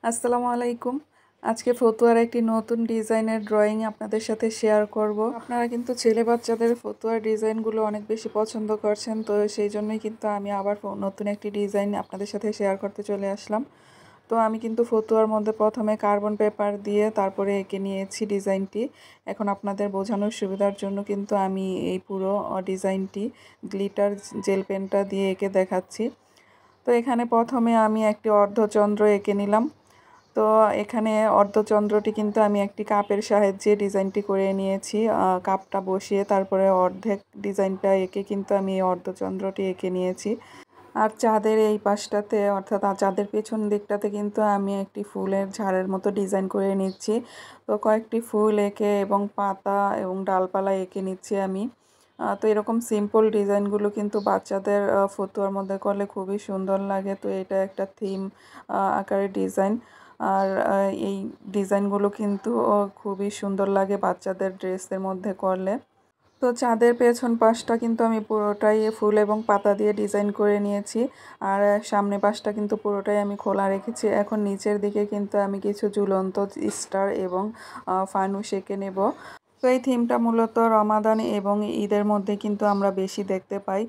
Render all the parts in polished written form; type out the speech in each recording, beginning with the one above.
আসসালামু আলাইকুম। আজকে ফতুয়ার একটি নতুন ডিজাইনের ড্রয়িং আপনাদের সাথে শেয়ার করব। আপনারা কিন্তু ছেলে বাচ্চাদের ফতুয়ার ডিজাইনগুলো অনেক বেশি পছন্দ করছেন, তো সেই জন্যই কিন্তু আমি আবার নতুন একটি ডিজাইন আপনাদের সাথে শেয়ার করতে চলে আসলাম। তো আমি কিন্তু ফতুয়ার মধ্যে প্রথমে কার্বন পেপার দিয়ে তারপরে এঁকে নিয়েছি ডিজাইনটি। এখন আপনাদের বোঝানোর সুবিধার জন্য কিন্তু আমি এই পুরো ডিজাইনটি গ্লিটার জেল পেনটা দিয়ে এঁকে দেখাচ্ছি। তো এখানে প্রথমে আমি একটি অর্ধচন্দ্র এঁকে নিলাম। তো এখানে অর্ধচন্দ্রটি কিন্তু আমি একটি কাপের সাহায্যে ডিজাইনটি করে নিয়েছি। কাপটা বসিয়ে তারপরে অর্ধেক ডিজাইনটা এঁকে কিন্তু আমি এই অর্ধচন্দ্রটি এঁকে নিয়েছি। আর চাঁদের এই পাশটাতে অর্থাৎ চাঁদের পেছন দিকটাতে কিন্তু আমি একটি ফুলের ঝাড়ের মতো ডিজাইন করে নিচ্ছি। তো কয়েকটি ফুল এঁকে এবং পাতা এবং ডালপালা এঁকে নিচ্ছি আমি। তো এরকম সিম্পল ডিজাইনগুলো কিন্তু বাচ্চাদের ফতুয়ার মধ্যে করলে খুবই সুন্দর লাগে। তো এটা একটা থিম আকারের ডিজাইন। আর এই ডিজাইনগুলো কিন্তু খুবই সুন্দর লাগে বাচ্চাদের ড্রেসের মধ্যে করলে। তো চাঁদের পেছন পাশটা কিন্তু আমি পুরোটাই ফুল এবং পাতা দিয়ে ডিজাইন করে নিয়েছি। আর সামনে পাশটা কিন্তু পুরোটাই আমি খোলা রেখেছি। এখন নিচের দিকে কিন্তু আমি কিছু ঝুলন্ত স্টার এবং ফানুস এঁকে নেব। তো এই থিমটা মূলত রমাদান এবং ঈদের মধ্যে কিন্তু আমরা বেশি দেখতে পাই।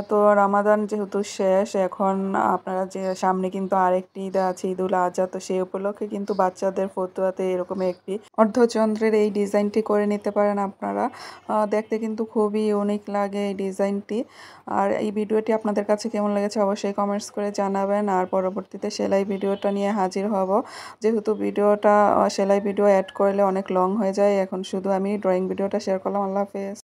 তো রমাদান যেহেতু শেষ, এখন আপনারা যে সামনে কিন্তু আরেকটি ঈদ আছে, ঈদুল আজহা। তো সেই উপলক্ষে কিন্তু বাচ্চাদের ফতুয়াতে এরকম একটি অর্ধচন্দ্রের এই ডিজাইনটি করে নিতে পারেন আপনারা। দেখতে কিন্তু খুবই ইউনিক লাগে এই ডিজাইনটি। আর এই ভিডিওটি আপনাদের কাছে কেমন লেগেছে অবশ্যই কমেন্টস করে জানাবেন। আর পরবর্তীতে সেলাই ভিডিওটা নিয়ে হাজির হব। যেহেতু ভিডিওটা সেলাই ভিডিও অ্যাড করলে অনেক লং হয়ে যায়, এখন শুধু আমি ড্রয়িং ভিডিওটা শেয়ার করলাম। আল্লাহ হাফেজ।